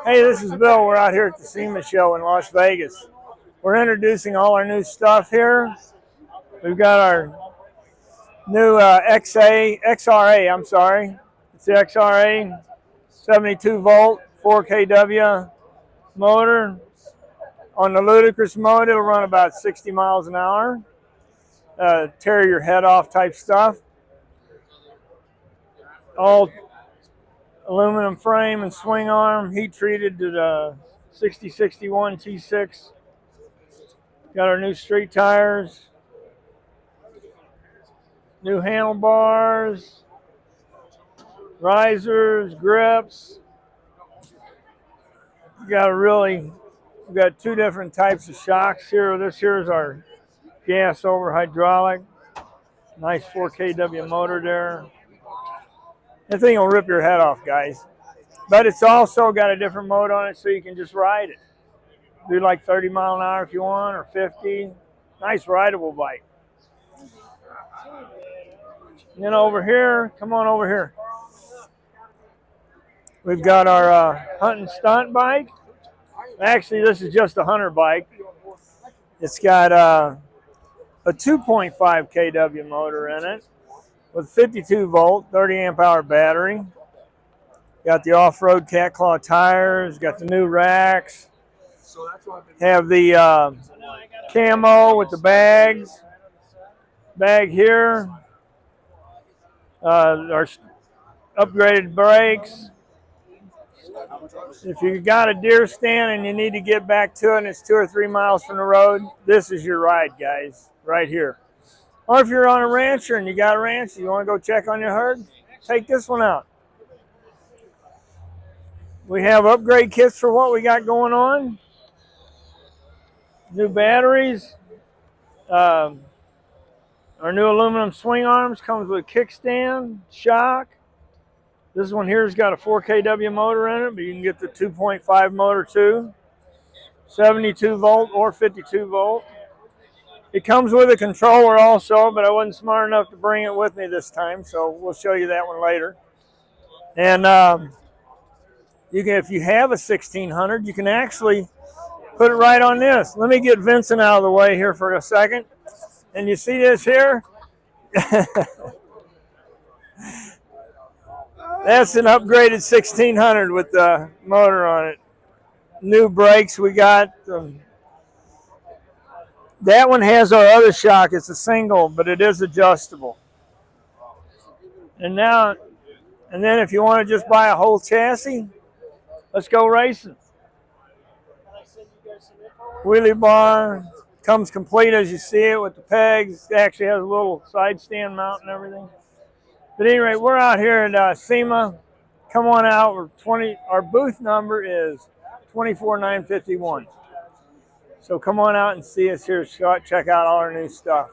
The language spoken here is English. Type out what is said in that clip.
Hey, this is Bill. We're out here at the SEMA show in Las Vegas. We're introducing all our new stuff here. We've got our new XRA, I'm sorry. It's the XRA 72 volt 4 kW motor. On the ludicrous mode, it'll run about 60 miles an hour. Tear your head off type stuff. All aluminum frame and swing arm, heat treated to the 6061 T6. Got our new street tires, new handlebars, risers, grips. We've got two different types of shocks here. This here is our gas over hydraulic. Nice 4 kW motor there. That thing will rip your head off, guys. But it's also got a different mode on it so you can just ride it. Do like 30 mile an hour if you want, or 50. Nice rideable bike. And then over here, come on over here. We've got our hunt and stunt bike. Actually, this is just a hunter bike. It's got a 2.5 kW motor in it with 52 volt, 30 amp hour battery. Got the off-road cat claw tires, got the new racks. Have the camo with the bag here. Our upgraded brakes. If you got a deer stand and you need to get back to it and it's 2 or 3 miles from the road, this is your ride, guys, right here. Or if you're on a rancher and you got a ranch and you want to go check on your herd, take this one out. We have upgrade kits for what we got going on. New batteries. Our new aluminum swing arms comes with a kickstand, shock. This one here has got a 4 kW motor in it, but you can get the 2.5 motor too. 72 volt or 52 volt. It comes with a controller also, but I wasn't smart enough to bring it with me this time, so we'll show you that one later. And if you have a 1600, you can actually put it right on this. Let me get Vincent out of the way here for a second. And you see this here? That's an upgraded 1600 with the motor on it. New brakes we got. That one has our other shock. It's a single, but it is adjustable. And then if you want to just buy a whole chassis, let's go racing. Wheelie bar comes complete as you see it with the pegs. It actually has a little side stand mount and everything. But at any rate, we're out here at SEMA. Come on out. Our booth number is 24951. So come on out and see us here. Check out all our new stuff.